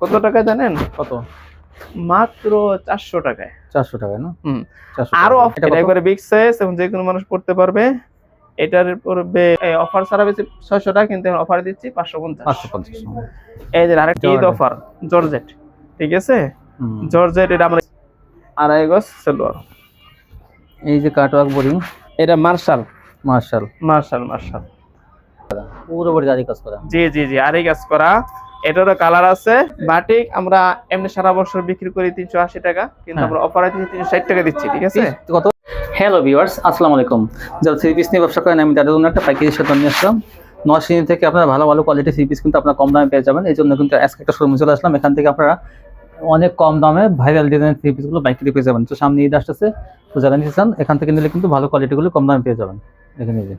কত টাকা জানেন? কত? মাত্র 400 টাকায়। 400 টাকায় না? হুম। 400 আরো টাকা। এটা একবারে বিগ সাইজ এবং যে কোনো মানুষ পড়তে পারবে। এটার পড়বে অফার ছাড়া বেশি 600 টাকা, কিন্তু অফার দিচ্ছি 550। 550। এই যে আরেকটা ঈদ অফার জর্জেট, ঠিক আছে? জর্জেট এটা আমরা 2.5 গজ সালোয়ার। এই যে কাটওয়ার্ক বোরিং, এটা মার্শাল মার্শাল মার্শাল মার্শাল পুরো বডি আরি কাজ করা। জি জি জি, আরই কাজ করা। এটারও কালার আছে। বাটিক আমরা এমনি সারা বছর বিক্রি করি 380 টাকা, কিন্তু আমরা অফারে 360 টাকা দিচ্ছি, ঠিক আছে? কত? হ্যালো ভিউয়ার্স, আসসালামু আলাইকুম। যারা থ্রি পিস নিয়ে ব্যবসা করেন, আমি তাদের জন্য একটা পাইকারি সাথে নিয়ে আসলাম। নরসিংদী থেকে আপনারা ভালো ভালো কোয়ালিটির থ্রি পিস কিন্তু আপনারা কম দামে পেয়ে যাবেন। এই জন্য কিন্তু আজকে একটা শোরুমে চলে আসলাম। এখান থেকে আপনারা অনেক কম দামে ভাইরাল ডিজাইনের থ্রি পিসগুলো পাইকারি পেয়ে যাবেন। তো সামনে ঈদ আসতেছে, তো যারা নিতে চান এখান থেকে নিলে কিন্তু ভালো কোয়ালিটিগুলো কম দামে পেয়ে যাবেন। এখানে যে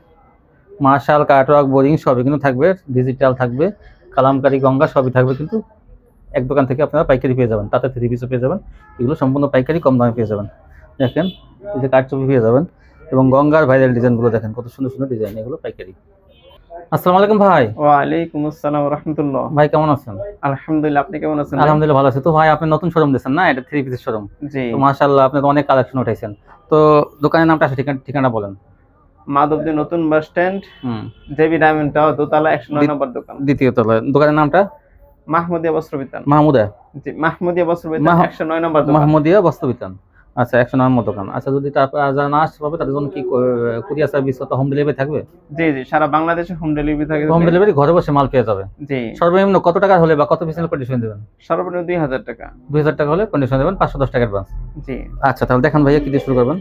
মার্শাল, কাটওয়ার্ক, বোরিং সবই কিন্তু থাকবে, ডিজিটাল থাকবে, কালামকারী, গঙ্গা সবই থাকবে। কিন্তু এক দোকান থেকে আপনারা পাইকারি পেয়ে যাবেন, তাতে থ্রি পিসও পেয়ে যাবেন। এগুলো সম্পূর্ণ পাইকারি কম দামে পেয়ে যাবেন। দেখেন এই যে কাঠচুপি পেয়ে যাবেন, এবং গঙ্গার ভাইরাল ডিজাইনগুলো দেখেন কত সুন্দর সুন্দর ডিজাইন, এগুলো পাইকারি। আসসালামু আলাইকুম ভাই। ওয়ালাইকুম আসসালাম ওয়া রাহমাতুল্লাহ। ভাই কেমন আছেন? আলহামদুলিল্লাহ, আপনি কেমন আছেন? আলহামদুলিল্লাহ ভালো আছি। তো ভাই আপনি নতুন শোরুম দিয়েছেন না, এটা থ্রি পিসের শোরুম? জি। তো মাশাআল্লাহ, আপনি তো অনেক কালেকশন উঠাইছেন। তো দোকানের নামটা আছে, ঠিকানা বলেন। মাধবদী নতুন bus stand, JB diamond tower, দোতলা, 109 নম্বর দোকান। দ্বিতীয় তলায় দোকানের নামটা মাহমুদিয়া বস্ত্রবিতান। মাহমুদা? জি, মাহমুদিয়া বস্ত্রবিতান, 109 নম্বর দোকান। মাহমুদিয়া বস্ত্রবিতান। আচ্ছা, 109 নম্বর দোকান। আচ্ছা, যদি তারপর যারা না আসতে পারবে তাদের জন্য কি কুরিয়ার সার্ভিস অথবা হোম ডেলিভারি থাকবে? জি জি, সারা বাংলাদেশে হোম ডেলিভারি থাকে। হোম ডেলিভারি, ঘরে বসে মাল পেয়ে যাবে। জি। সর্বনিম্ন কত টাকা হলে বা কত পিসের কন্ডিশন দেবেন? সর্বনিম্ন 2000 টাকা। 2000 টাকা হলে কন্ডিশন দেবেন, 510 টাকা অ্যাডভান্স। জি। আচ্ছা, তাহলে দেখান ভাইয়া কি দিয়ে শুরু করবেন?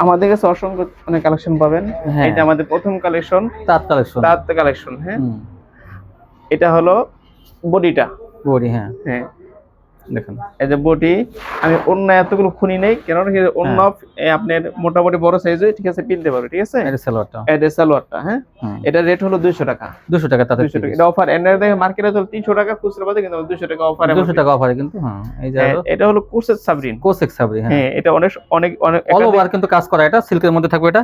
আমাদের কাছে অসংখ্য অনেক কালেকশন পাবেন। এটা আমাদের প্রথম কালেকশন, তাঁত কালেকশন। তাঁত কালেকশন। হ্যাঁ, এটা হলো বডিটা। বডি, হ্যাঁ হ্যাঁ, দেখেন এই যে বডি। আমি অন্য এতগুলো খুনি নেই, কেন অন্য আপনার মোটামুটি বড় সাইজে, ঠিক আছে, পিনতে পারবে, ঠিক আছে? এটা সালোয়ারটা, এটা সালোয়ারটা। হ্যাঁ, এটা রেট হলো 200 টাকা। 200 টাকা তাতে 200 টাকা। এটা অফার। এর দেখে মার্কেটে চলে 300 টাকা খুচরা বাজারে, কিন্তু 200 টাকা অফারে। 200 টাকা অফারে কিন্তু। হ্যাঁ, এই যে এটা হলো কোসেক সাবরিন। কোসেক সাবরি, হ্যাঁ, এটা অনেক অনেক অনেক অল ওভার কিন্তু কাজ করা। এটা সিল্কের মধ্যে থাকবে, এটা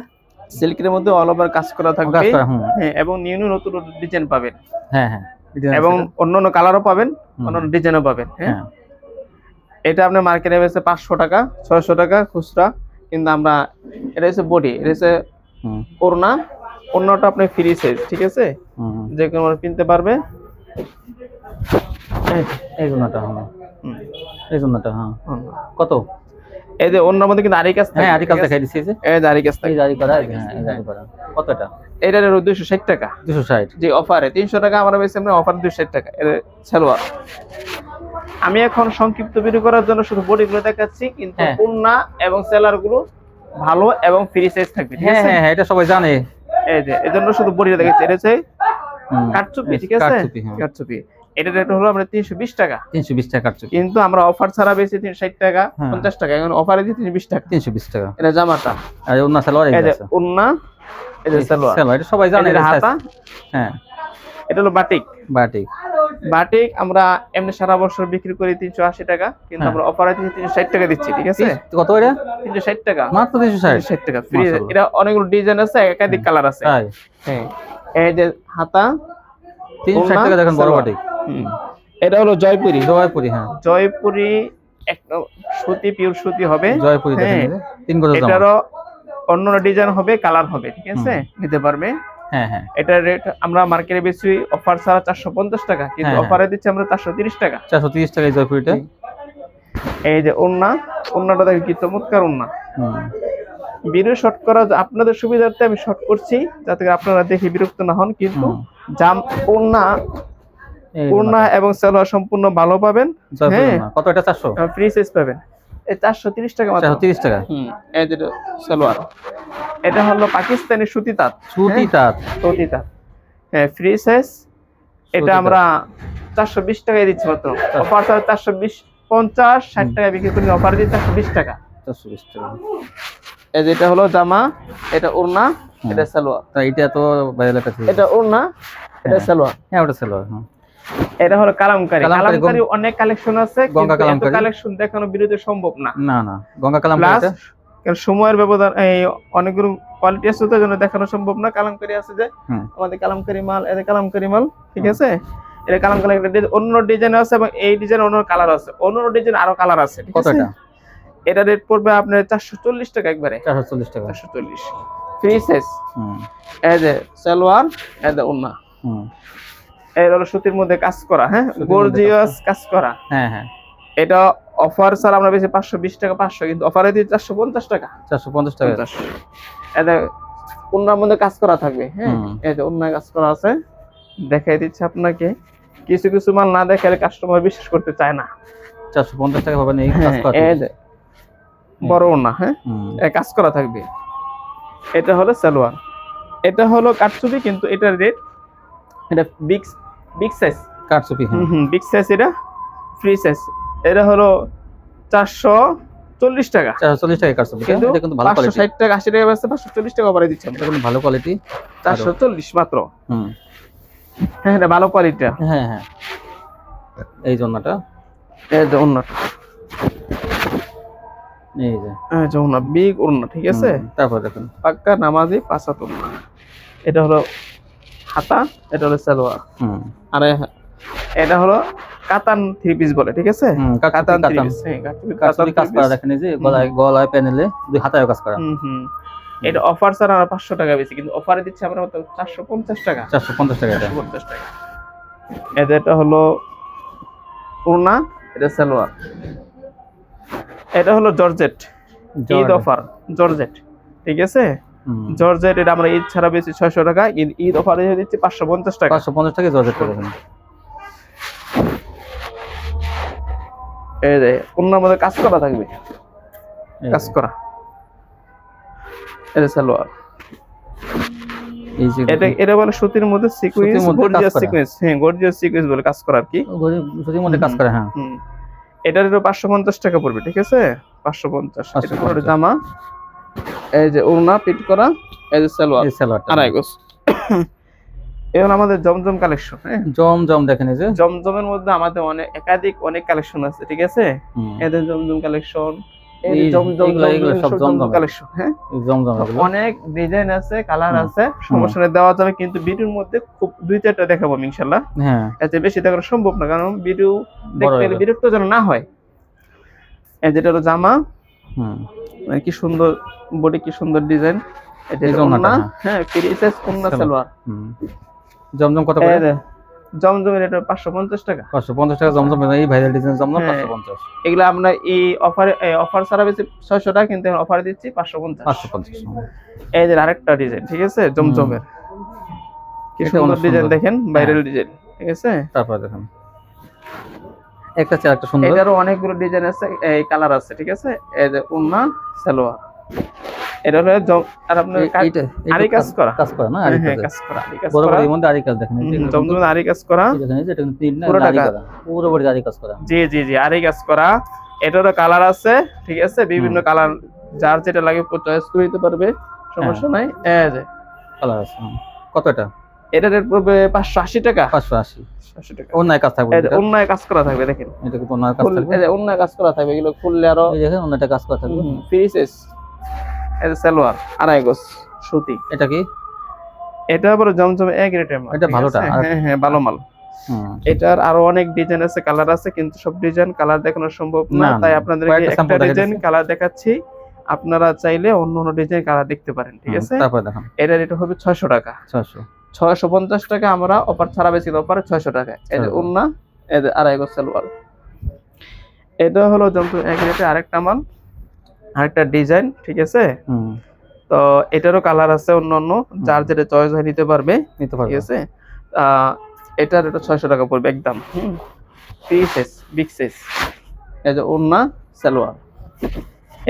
সিল্কের মধ্যে অল ওভার কাজ করা থাকবে। হ্যাঁ, এবং নিউ নিউ নতুন ডিজাইন পাবেন। হ্যাঁ হ্যাঁ, এবং অন্যান্য কালারও পাবেন, অন্যান্য ডিজাইনও পাবেন। হ্যাঁ, এটা আপনার মার্কেটে বেচে 500 টাকা, 600 টাকা খুচরা, কিন্তু আমরা এটা হচ্ছে বডি, এটা হচ্ছে ওড়না। ওড়নাটা আপনি ফ্রি সাইজ, ঠিক আছে, যে কোনো মানুষ কিনতে পারবে। এই জন্যটা, এই জন্যটা। হ্যাঁ, কত? এই যে ওড়নার মধ্যে কিন্তু আরি কাজ থাকে। হ্যাঁ, আরি কাজ দেখাই দিছি। এই যে আরি কাজ থাকে, এই আরি করা। হ্যাঁ, এই আরি করা। কত এটা? এটা 260 টাকা। 260? জি, অফারে 300 টাকা আমরা বেশি, আমরা অফার 260 টাকা। এটা সালোয়ার। আমি এখন সংক্ষিপ্ত ভিডিও করার জন্য শুধু বডিগুলো দেখাচ্ছি, কিন্তু ওড়না এবং সেলার গুলো ভালো এবং ফ্রি সাইজ থাকবে, ঠিক আছে? হ্যাঁ হ্যাঁ, এটা সবাই জানে। এই যে এজন্য শুধু বডিটা দেখাচ্ছি। এটা হচ্ছে কাটচুপি, ঠিক আছে? কাটচুপি। এটা রেট হলো আমরা 320 টাকা। 320 টাকা কাটচুপি, কিন্তু আমরা অফার ছাড়া বেশি 360 টাকা, 50 টাকা। এখন অফারে দিই 320 টাকা। 320 টাকা। এটা জামাটা। আর ওড়না সালোয়ার, এই যে ওড়না, এই যে সালোয়ার। এটা সবাই জানে। এটা হাতা। হ্যাঁ, এটা হলো বাটিক। বাটিক। বাটিক আমরা এমনি সারা বছর বিক্রি করি 380 টাকা, কিন্তু আমরা অফারে 360 টাকা দিচ্ছি, ঠিক আছে? কত এটা? 360 টাকা মাত্র। 360 টাকা ফ্রি। এটা অনেকগুলো ডিজাইন আছে, একাধিক কালার আছে। হ্যাঁ, এই যে হাতা 360 টাকা। দেখেন বড় বাটিক। এটা হলো জয়পুরি। জয়পুরি, হ্যাঁ, জয়পুরি একদম সুতি, পিওর সুতি হবে জয়পুরি। দেখেন 3 গজ জামা। এটারও অন্য ডিজাইন হবে, কালার হবে, ঠিক আছে, নিতে পারবে। হ্যাঁ হ্যাঁ, এটা রেট আমরা মার্কেটে বেশি অফার ছাড়া 450 টাকা, কিন্তু অফারে দিচ্ছি আমরা 430 টাকা। 430 টাকা এই জয়পুরিটা। এই যে ওড়নাটা দেখেন কি চমৎকার ওড়না। ভিডিও শর্ট করা আপনাদের সুবিধার্থে আমি শর্ট করছি, যাতে আপনারা দেখে বিরক্ত না হন। কিন্তু ওড়না এবং সালোয়ার সম্পূর্ণ ভালো পাবেন। হ্যাঁ, কত এটা? 400 ফ্রি সাইজ পাবেন। এই 430 টাকা মাত্র। 430 টাকা। এই যে সালোয়ার। এটা হলো পাকিস্তানি সুতি তাঁত। সুতি তাঁত, সুতি তাঁত। হ্যাঁ, ফ্রি সাইজ। এটা আমরা 420 টাকায় দিচ্ছি মাত্র। অফার ছাড়া 420, 50, 60 টাকা বিক্রি করি, অফার দিচ্ছি 420 টাকা। 420 টাকা। এই যে এটা হলো জামা, এটা ওড়না, এটা সালোয়ার। এটা তো ভাইরাল একটা। এটা ওড়না, এটা সালোয়ার। হ্যাঁ, ওটা সালোয়ার। এটা হলো কালামকারী। কালামকারী অনেক কালেকশন আছে, কিন্তু এত কালেকশন দেখানো ভিডিওতে সম্ভব না। না না, গঙ্গা কালামকারী কারণ সময়ের ব্যবধান, এই অনেকগুলো কোয়ালিটি আছে, তো জন্য দেখানো সম্ভব না। কালামকারী আছে যে আমাদের কালামকারী মাল, এদের কালামকারী মাল, ঠিক আছে? এটা কালাম কালাম একটা অন্য ডিজাইন আছে এবং এই ডিজাইন অন্য কালার আছে, অন্য ডিজাইন আরো কালার আছে, ঠিক কত আছে? এটা? এটা রেট পড়বে আপনার 440 টাকা একবারে, 440 টাকা। 440 ফ্রি সাইজ। হুম এই যে সালোয়ার, এই যে ওন্না, হুম এর হলো সুতির মধ্যে কাজ করা, হ্যাঁ, সুতির মধ্যে গর্জিয়াস কাজ করা। হ্যাঁ হ্যাঁ এটা অফার স্যার আমরা বেশি 520 টাকা, 500, কিন্তু অফারে দিয়ে 450 টাকা। 450 টাকা। 50 এটা ওন্নার মধ্যে কাজ করা থাকবে, হ্যাঁ, হুম। এই যে ওন্নায় কাজ করা আছে, দেখাই দিচ্ছি আপনাকে। কিছু কিছু মাল না দেখালে কাস্টমার বিশ্বাস করতে চায় না। 450 টাকা পাবেন এই কাজ হ্যাঁ, করা। এই যে বড় ওন্না, হ্যাঁ, হুম এ কাজ করা থাকবে। এটা হলো সালোয়ার, এটা হলো কাটছবি, কিন্তু এটার রেট, এটা বিগ সাইজ। কাটছবি। হ্যাঁ বিগ সাইজ, এটা ফ্রি সাইজ। এটা হলো 440 টাকা, 440 টাকা কাটছবি। কিন্তু এটা কিন্তু ভালো কোয়ালিটি। 560 টাকা, 80 টাকা বেচতে 540 টাকা বাড়াই দিচ্ছি আমরা। এটা কিন্তু ভালো কোয়ালিটি। 440 মাত্র। হুম হ্যাঁ, এটা ভালো কোয়ালিটিটা। হ্যাঁ হ্যাঁ এই জন্যটা, এই যে ওন্নাটা, এই যে এই যে ওন্না, বিগ ওন্না, ঠিক আছে? তারপর দেখুন পাক্কা নামাজি 5 হাত ওন্না। এটা হলো হাতা, এটা হলো সালোয়ার, হুম আর এটা হলো কাতান থ্রি পিস বলে, ঠিক আছে? কাতান থ্রি কাতান। পিস, হ্যাঁ, কাটছবি কাজ করা দেখেন, এই যে গলায় গলায় প্যানেলে দুই হাতায় কাজ করা। এটা অফার স্যার আমরা 500 টাকা বেশি, কিন্তু অফারে দিচ্ছি আমরা মাত্র 450 টাকা। 450 টাকা এটা। 450 টাকা। এটা হলো ওড়না, এটা সালোয়ার। এটা হলো জর্জেট, ঈদ অফার জর্জেট, ঠিক আছে? জর্জেট এটা আমরা ঈদ ছাড়া বেশি 600 টাকা, ঈদ অফারে দিচ্ছি 550 টাকা। 550 টাকা জর্জেট করে দেন। এই যে ওড়নার মধ্যে কাজ করা থাকবে, কাজ করা। এটা সালোয়ার, এই যে এটা বলে সুতির মধ্যে সিকোয়েন্স, গর্জিয়াস সিকোয়েন্স, হ্যাঁ, গর্জিয়াস সিকোয়েন্স বলে কাজ করা আর কি, সুতির মধ্যে কাজ করে। হ্যাঁ এটার 550 টাকা পড়বে, ঠিক আছে? 550। এটা পুরো জামা, এই যে ওড়না পিট করা, এই যে সালোয়ার, এই সালোয়ারটা আড়াই গজ। এখন আমাদের জমজম কালেকশন, হ্যাঁ, জমজম দেখেন, এই যে জমজমের মধ্যে আমাদের অনেক কালেকশন আছে, ঠিক আছে? এদের জমজম কালেকশন, এই জমজম সব জমজম কালেকশন, হ্যাঁ, জমজম অনেক ডিজাইন আছে, কালার আছে, সমস্যা নেই, দেওয়া যাবে, কিন্তু ভিডিওর মধ্যে খুব 2-4টা দেখাবো ইনশাআল্লাহ। হ্যাঁ এতে বেশি দেখানো সম্ভব না, কারণ ভিডিও দেখতে গেলে বিরক্ত যেন না হয়। এই যেটা হলো জামা, মানে কি সুন্দর বডি, কি সুন্দর ডিজাইন। এটা ওড়না, হ্যাঁ, ফ্রি সাইজ ওড়না সালোয়ার। জমজম কত করে? জমজমের এটা 550 টাকা। 550 টাকা জমজম, এই ভাইরাল ডিজাইন জমজম 550। এগুলো আমরা এই অফার ছাড়া বেশি 600 টাকা, কিন্তু অফারে দিচ্ছি 550। 550। এই যে আরেকটা ডিজাইন, ঠিক আছে, জমজমের, কি সুন্দর ডিজাইন দেখেন, ভাইরাল ডিজাইন, ঠিক আছে? তারপর দেখেন একটা চেয়ে একটা সুন্দর, এটারও অনেকগুলো ডিজাইন আছে, এই কালার আছে, ঠিক আছে? এই যে ওড়না সালোয়ার, এটা হলো আর আপনার আরি কাজ করা, না? আরি কাজ করা, বড় বড় এর মধ্যে আরি কাজ দেখেন, এই যে জমজমের আরি কাজ করা, দেখেন, এই যে এটা কিন্তু পুরো আরি করা, পুরো বড় আরি কাজ করা। জি জি জি, আরি কাজ করা। এটারও কালার আছে, ঠিক আছে? বিভিন্ন কালার, যার যেটা লাগে চয়েস করে নিতে পারবে, সমস্যা নাই। এই যে কালার আছে। কত এটা? এটা রেট পড়বে 580 টাকা। 580 টাকা। অন্যায় কাজ থাকবে, এটা অন্যায় কাজ করা থাকবে, দেখেন, এটা কিন্তু অন্যায় কাজ থাকবে, এই যে অন্যায় কাজ করা থাকবে, এগুলো খুললে আরো, এই দেখেন অন্যটা কাজ করা থাকবে। Free size. এই যে সালোয়ার, আড়াই গজ সুতি। এটা কি? এটা আবার জমজম এক রেটের মাল, এটা ভালোটা? হ্যাঁ হ্যাঁ, ভালো মাল। এটার আরো অনেক ডিজাইন আছে, কালার আছে, কিন্তু সব ডিজাইন কালার দেখানো সম্ভব না, তাই আপনাদেরকে একটা ডিজাইন কালার দেখাচ্ছি। আপনারা চাইলে অন্য অন্য ডিজাইন কালার দেখতে পারেন, ঠিক আছে? তারপর দেখুন এটা রেট হবে 600 টাকা। 650 টাকা আমরা অফার ছাড়া বেশি, অফারে 600 টাকা। এই যে ওড়না, এই যে আড়াই গজ সালোয়ার। এটা হলো জমজম এক রেটে আরেকটা মাল, আরেকটা ডিজাইন, ঠিক আছে? তো এটারও কালার আছে অন্য অন্য, যার যেটা চয়েস হয় নিতে পারবে, ঠিক আছে? এটার এটা 600 টাকা পড়বে একদম, ফ্রি সাইজ, বিগ সাইজ। এই যে ওড়না সালোয়ার,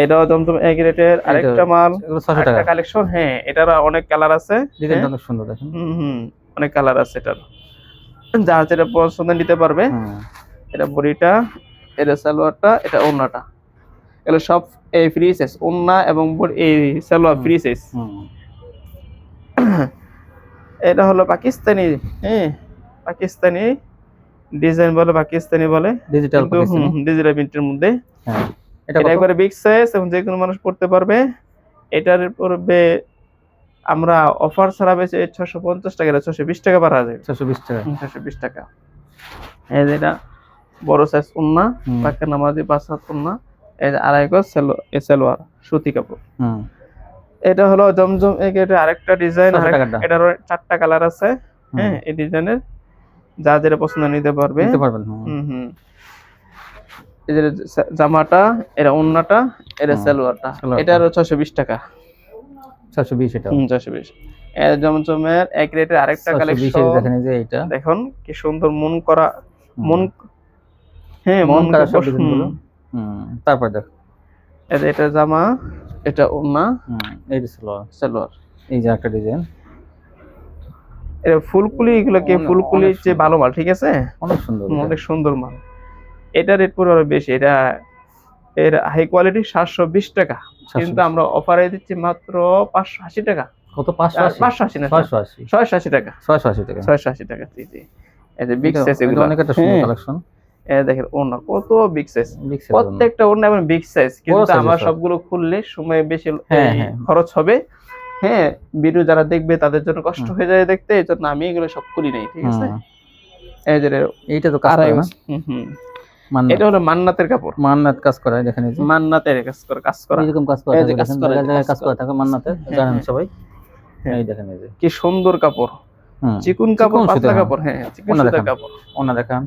এটাও জমজম এক রেটের আরেকটা মাল, 600 টাকা কালেকশন। হ্যাঁ, এটার অনেক কালার আছে, ডিজাইনটা অনেক সুন্দর দেখেন। অনেক কালার আছে, এটার যার যেটা পছন্দ নিতে পারবে। এটা বডিটা, এটা সালোয়ারটা, এটা ওড়নাটা, এগুলো সব এই ফ্রি সাইজ, ওড়না এবং এই সালোয়ার ফ্রি সাইজ। এটা হলো পাকিস্তানি, হ্যাঁ, পাকিস্তানি ডিজাইন বলে, পাকিস্তানি বলে, ডিজিটাল প্রিন্টের মধ্যে। এটা একবারে বিগ সাইজ এবং যে কোনো মানুষ পড়তে পারবে। এটার পড়বে আমরা অফার ছাড়া বেশি 650 টাকা, 620 টাকা পারা যায়। 620 টাকা এই যে এটা বড় সাইজ ওন্না, হুম। পাক্কা নামাজি 5 হাত ওন্না। এই যে আড়াই গজ সালোয়ার সুতি কাপড়। হুম। এটা হলো জমজম এটা আরেকটা ডিজাইন, 600 টাকাটা। এটারও 4টা কালার আছে। হুম। হ্যাঁ, এই ডিজাইনের যা যেটা পছন্দ নিতে পারবে। নিতে পারবেন। হুম। হুম হুম। এই যে জামাটা, এটা ওন্নাটা, এটা হুম। সালোয়ারটা, সালোয়ারটা। এটা হলো 620 টাকা। 720 এটা। 620। এই জমজমের এক রেটের আরেকটা 720 কালেকশন দেখেন এই যে এইটা। দেখুন কি সুন্দর মন করা, হুম। মন, হ্যাঁ মন মন করা সব কাপড়। ডিজাইনগুলো। তারপর দেখ। এই যে এটা জামা, এটা ওন্না, এই যে সালোয়ার। সালোয়ার। এই যে একটা ডিজাইন। এটা ফুলকুলি, এগুলোকে ফুলকুলির অনেক যে সুন্দর। ভালো মাল, ঠিক আছে, অনেক সুন্দর এটা। অনেক সুন্দর মাল। এটা রেট পড়বে আরো বেশি, এটা এর হাই কোয়ালিটি 720 টাকা, 720 কিন্তু আমরা অফারে দিচ্ছি মাত্র 580 টাকা। কত? 580? 580 না, 680। 680 টাকা। 680 টাকা। 680 টাকা। জি জি। এই যে বিগ সাইজ এটা এগুলো, অনেক একটা সুন্দর কালেকশন। এই দেখেন ওন্না কত বিগ সাইজ, বিগ সাইজ। প্রত্যেকটা ওন্না এবং বিগ সাইজ, কিন্তু size আমার সব। সবগুলো খুললে সময় বেশি হ্যাঁ, এই হ্যাঁ। খরচ হবে। হ্যাঁ, ভিডিও যারা দেখবে তাদের জন্য কষ্ট হয়ে যায় দেখতে, এই জন্য আমি এগুলো সব খুলি নাই, ঠিক আছে। এই যে এইটা তো কাজ আড়াই করে না? গজ। হুম। মান্নাত। এটা হলো মান্নাতের কাপড়, মান্নাত কাজ করা দেখেন এই যে। মান্নাতের কাজ করা। এরকম কাজ করা এই যে থাকে কাজ দেখেন, করা, জায়গায় জায়গায় কাজ কাজ করা করা। থাকে মান্নাতে, হ্যাঁ, জানেন হ্যাঁ। সবাই। হ্যাঁ। এই দেখেন এই যে। কি সুন্দর কাপড়, চিকুন কাপড়, চিকন সুতি, পাতলা হ্যাঁ। কাপড়। হ্যাঁ, চিকুন ওনা সুতার দেখান। কাপড়। ওনা দেখান।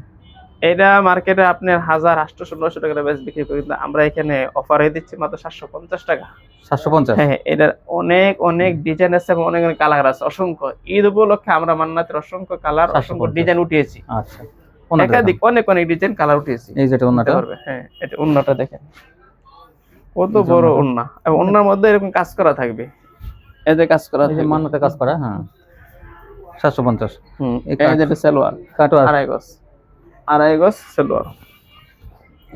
এটা মার্কেটে আপনার 1000, 800, 900 টাকা বেশ বিক্রি করি, কিন্তু আমরা এখানে অফারে দিচ্ছি মাত্র 750 টাকা। 750। হ্যাঁ, এটার অনেক অনেক ডিজাইন আছে এবং অনেক অনেক কালার আছে, অসংখ্য। ঈদ উপলক্ষে আমরা মান্নাতের অসংখ্য কালার, অসংখ্য 750 ডিজাইন উঠিয়েছি। আচ্ছা। ওনা দেখান। একাধিক অনেক অনেক ডিজাইন কালার উঠিয়েছি। এই যেটা ওনাটা। নিতে পারবে। হ্যাঁ, এটা ওন্নাটা দেখেন কত এই যে বড় ওন্নাটা। ওন্না, এবং ওন্নার মধ্যে এরকম কাজ করা থাকবে, এতে কাজ করা এই যে থাকবে। মান্নাতে কাজ করা, হ্যাঁ। 750। এই এই যে এটা সালোয়ার, কাটওয়ার্ক। আড়াই গজ সালোয়ার।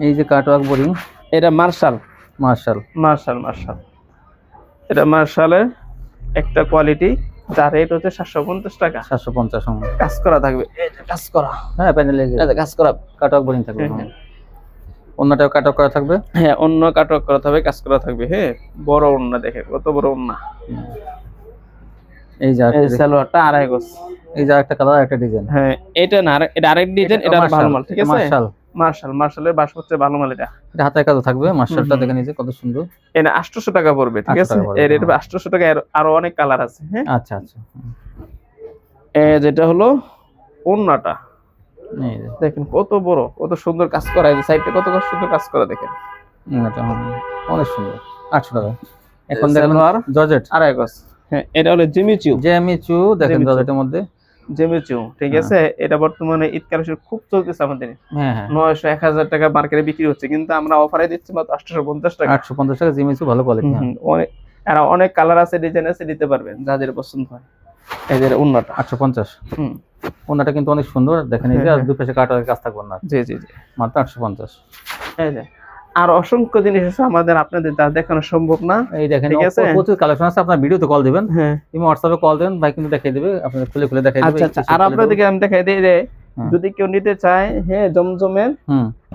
এই যে কাটওয়ার্ক বোরিং। এটা মার্শাল, মার্শাল। মার্শাল। এটা মার্শালের একটা কোয়ালিটি, যার রেট হচ্ছে 750 টাকা। 750। কাজ করা থাকবে, এই যে কাজ করা, হ্যাঁ, প্যানেলে এই যে কাজ করা। কাটওয়ার্ক বোরিং থাকবে। হ্যাঁ, ওনাটাও কাটওয়ার্ক করা থাকবে। হ্যাঁ, অন্য কাটওয়ার্ক করা থাকবে, কাজ করা থাকবে। হ্যাঁ, বড় ওন্না দেখে কত বড় ওন্না। এই যে এই সালোয়ারটা আড়াই গজ। এই যে একটা কালার, একটা ডিজাইন। হ্যাঁ, এটা না, এটা আরেক ডিজাইন, এটা আরো ভালো মাল, ঠিক আছে। মার্শাল। মার্শালের বাসপত্রের ভালো মাল এটা। এটা হাতের কাজ থাকবে। মার্শালটা দেখেন এই যে কত সুন্দর। এটা 800 টাকা পড়বে, ঠিক 800 আছে। টাকা পড়বে, এর রেট 800 টাকা, আরো অনেক কালার আছে। হ্যাঁ, আচ্ছা আচ্ছা। যেটা হলো ওন্নাটা এই যে দেখেন কত বড়, কত সুন্দর কাজ করা, এই যে সাইডে কত সুন্দর কাজ করা দেখেন। ওনাটা অনেক সুন্দর। 800 টাকা। এখন দেখেন সালোয়ার জর্জেট। আড়াই গজ। হ্যাঁ, এটা হলো জিমিচু, জেমিচু দেখেন জর্জেটের মধ্যে। ঠিক আছে। এটা বর্তমানে ঈদ কালেকশন খুব চলতেছে আমাদের। হ্যাঁ হ্যাঁ। 900, 1000 টাকা মার্কেটে বিক্রি হচ্ছে, কিন্তু আমরা অফারে দিচ্ছি মাত্র 850 টাকা। 850 টাকা জেমিচু, ভালো কোয়ালিটি। অনেক কালার আছে, ডিজাইন আছে, নিতে পারবেন যাদের পছন্দ হয়। এই যে ওন্নাটা 850। হুম, ওনাটা কিন্তু অনেক সুন্দর দেখেন এই যে, আর দুই পাশে কাটওয়ার্কের কাজ থাকবে না। জি, মাত্র 850। এই যে আর অসংখ্য জিনিস আছে আমাদের, আপনাদের যা দেখানো সম্ভব না। এই দেখেন ঠিক আছে। প্রচুর কালেকশন আছে, আপনার ভিডিওতে কল দিবেন, হ্যাঁ, তুমি হোয়াটসঅ্যাপে কল দেন, ভাই কিন্তু দেখাই দিবে, আপনাদের খুলে খুলে দেখাই দিবে। আচ্ছা। আর আপনাদেরকে আমি দেখাই দিই যে হুম। যদি কেউ নিতে চায়, হ্যাঁ, জমজমের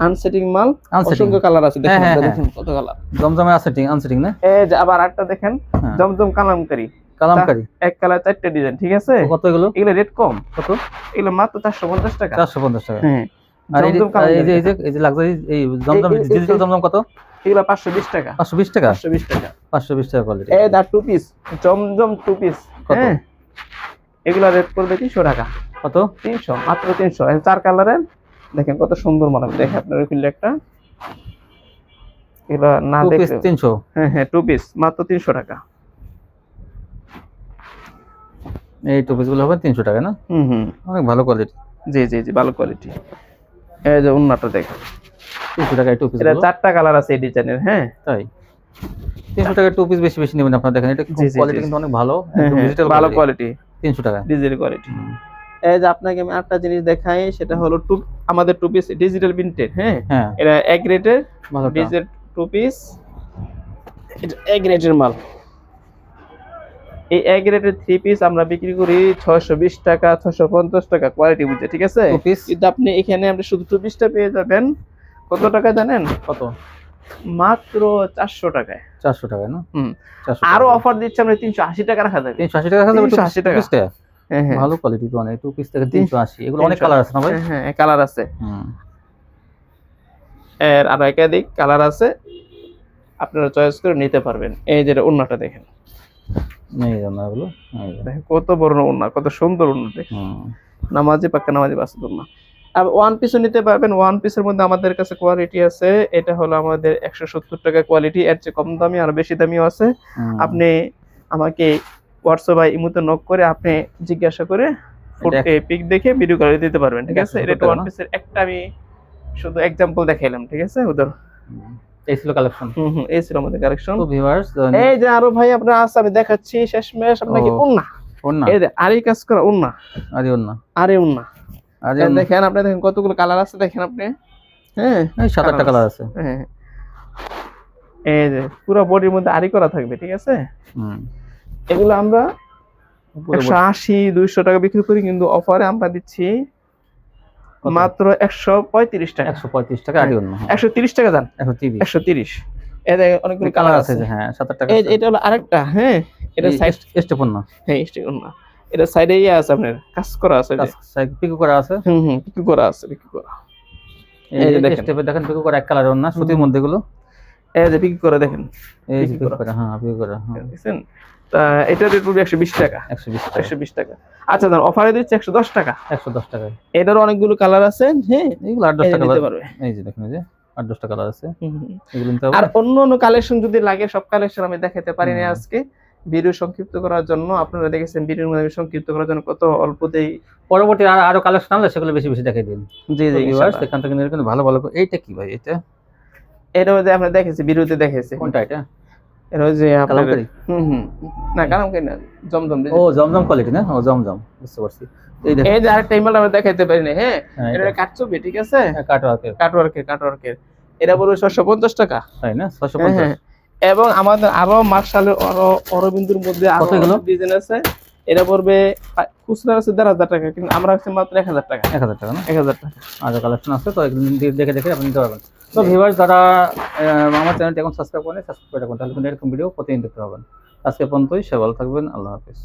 আনসেটিং মাল, Unsetting। অসংখ্য কালার আছে। দেখেন, হ্যাঁ, আপনারা হ্যাঁ, দেখেন কত কালার। জমজমে আনসেটিং না? এই যে আবার একটা দেখেন, হ্যাঁ। জমজম কালামকারী, কালামকারী। এক কালার 4টা ডিজাইন, ঠিক আছে। কত এগুলো? এগুলো রেট কম, কত? এগুলো মাত্র 450 টাকা। 450 টাকা। হ্যাঁ, আর এই জমজম যে কালামকারী, এই যে লাক্সারি এই জমজম ডিজিটাল জমজম কত? এগুলো 520 টাকা। 520 টাকা। 520 টাকা। 520 টাকা কোয়ালিটি। এই দা টু পিস, জমজম টু পিস। কত? হ্যাঁ, এগুলো রেট পড়বে 300 টাকা। কত? 300, মাত্র 300। এই 4 কালারের দেখেন কত সুন্দর মাল। দেখেন আপনার খুললে একটা, এগুলো না টু পিস দেখলে। 300। হ্যাঁ, টু পিস মাত্র 300 টাকা। এই টু পিস গুলো হবে 300 টাকা না? অনেক ভালো কোয়ালিটি। জি, ভালো কোয়ালিটি। এই যে ওন্নাটা দেখেন 300 টাকায় টু পিস এটা গুলো। 4টা কালার আছে এই ডিজাইনের। হ্যাঁ, তাই 300 টাকায় টু পিস বেশি বেশি নেবেন আপনারা, দেখেন এটা জি, কোয়ালিটি কিন্তু অনেক ভালো, হ্যাঁ, একদম ডিজিটাল ভালো কোয়ালিটি। কোয়ালিটি, 300 টাকা। Digital quality. এই যে আপনাকে আমি আরেকটা জিনিস দেখাই, সেটা হলো আমাদের টু পিস ডিজিটাল প্রিন্টেড। হ্যাঁ, হ্যাঁ, এটা এক রেটের ভালো ডিজিটাল টু পিস, এটা এক রেটের মাল। এই এক রেটের থ্রি পিস আমরা বিক্রি করি 620 টাকা, 650 টাকা কোয়ালিটি বুঝে, ঠিক আছে। টু পিস কিন্তু আপনি এখানে আপনি শুধু টু পিসটা পেয়ে যাবেন কত টাকা জানেন? কত? মাত্র 400 টাকায়। 400 টাকা না? হুম, 400 আরো অফার দিচ্ছি আমরা 380 টাকা রাখা যাবে। 380 টাকা খালি 380 টাকা। হ্যাঁ হ্যাঁ ভালো কোয়ালিটি তো অনেক, 2 পিস থেকে 380, এগুলো অনেক কালার আছে না ভাই? হ্যাঁ হ্যাঁ কালার আছে, হুম, এর আরো একাধিক কালার আছে, আপনারা চয়েস করে নিতে পারবেন। এই যে ওড়নাটা দেখেন, এই জন্য এগুলো, এই যে। দেখেন কত বড় ওড়না, কত সুন্দর ওড়না দেখেন, হুম, নামাজি পাক্কা নামাজি বাসুদ ওড়না। আর ওয়ান পিসও নিতে পারবেন, ওয়ান পিসের মধ্যে আমাদের কাছে কোয়ালিটি আছে, এটা হলো আমাদের 170 টাকা কোয়ালিটি, এর চেয়ে কম দামি আর বেশি দামিও আছে। হুম। আপনি আমাকে হোয়াটসঅ্যাপ বা ইমোতে নক করে আপনি জিজ্ঞাসা করে পিক দেখে ভিডিও করে দিতে পারবেন, ঠিক আছে? এটা ওয়ান পিসের একটা আমি শুধু এক্সাম্পল দেখাইলাম, ঠিক আছে? উদাহরণ। এই ছিল কালেকশন। এই ছিল আমাদের কালেকশন। তো ভিউয়ার্স, এই যে আরো ভাই আপনার আছে, আমি দেখাচ্ছি শেষমেশ আপনাকে ওন্না, ওন্না, এই যে আরই কাজ করা ওন্না, আরে ওন্না, আরে ওন্না, আরে এই দেখেন, আপনি দেখেন কতগুলো কালার আছে, দেখেন আপনি, হ্যাঁ এই 7-8টা কালার আছে। হ্যাঁ, এই যে পুরো বডির মধ্যে আরি করা থাকবে, ঠিক আছে? হুম, এগুলো আমরা 180-200 টাকা বিক্রি করি, কিন্তু অফারে আমরা দিচ্ছি মাত্র 135 টাকা। 135 টাকা আরে ওন্না, 130 টাকা যান, 130। 130। এই দেখেন অনেকগুলো কালার আছে, হ্যাঁ 7-8 টাকা। এই এটা হলো আরেকটা, হ্যাঁ এটা সাইড স্টেপ ওন্না, হ্যাঁ স্টিক ওন্না, এটা সাইডে আছে আপনার কাজ করা আছে, সাইড পিকো করা আছে। পিকু করা আছে, পিকু করা। এই যে স্টেপে দেখেন পিকো করা এক কালার ওন্না, সুতির মধ্যে গুলো, এই যে পিকু করে দেখেন, এই যে পিকো করা, হ্যাঁ পিকো করা, হ্যাঁ দেখছেন? তা এটার রেট পড়বে 120 টাকা, 120 টাকা। 120 টাকা। আচ্ছা দাম অফারে দিচ্ছে 110 টাকা। 110 টাকা। এটার অনেকগুলো কালার আছে, হ্যাঁ এগুলো 8-10 টাকা নিতে পারবে। এই যে দেখেন, এই যে 8-10 টাকা কালার আছে, হুম, হুম। এগুলো নিতে আর হবে। অন্য অন্য কালেকশন যদি লাগে, সব কালেকশন আমি দেখাতে পারি না আজকে, ভিডিও সংক্ষিপ্ত করার জন্য। আপনারা দেখেছেন ভিডিওর মধ্যে আমি সংক্ষিপ্ত করার জন্য কত অল্পতেই, পরবর্তী আরো কালেকশন আসলে সেগুলো বেশি বেশি দেখাই দিন। জি জি ভিউয়ার্স, এখান থেকে নিলে কিন্তু ভালো ভালো। এইটা কি ভাই? এটা এটা মধ্যে আমরা দেখেছি, ভিডিওতে দেখেছি। কোনটা এটা? এটা ওই যে আপনার কালামকারী? না কালামকারী না, জমজম। ও জমজম কোয়ালিটি না? ও জমজম, বুঝতে পারছি। এই দেখেন, এই যে আরেকটা ইমেল আমরা দেখাইতে পারি না, হ্যাঁ এটা এটা কাটছবি, ঠিক আছে? কাটওয়ার্কের, কাটওয়ার্কের এটা পড়বে 650 টাকা, তাই না? 650। এবং আমাদের আরো মার্শালের অরবিন্দুর মধ্যে আরো ডিজাইন আছে, এটা পড়বে খুচরা আছে 1500 টাকা, কিন্তু আমরা আছে মাত্র 1000 টাকা। 1000 টাকা না? 1000 টাকা। আরো কালেকশন আছে, তো একদিন দেখে দেখে আপনি নিতে পারবেন। তো ভিউয়ার্স, যারা আমার চ্যানেলটি এখন সাবস্ক্রাইব করেন, সাবস্ক্রাইব করে রাখুন, তাহলে কিন্তু এরকম ভিডিও প্রতিদিন দেখতে পাবেন। আজকে পর্যন্তই, সবাই ভালো থাকবেন, আল্লাহ হাফেজ।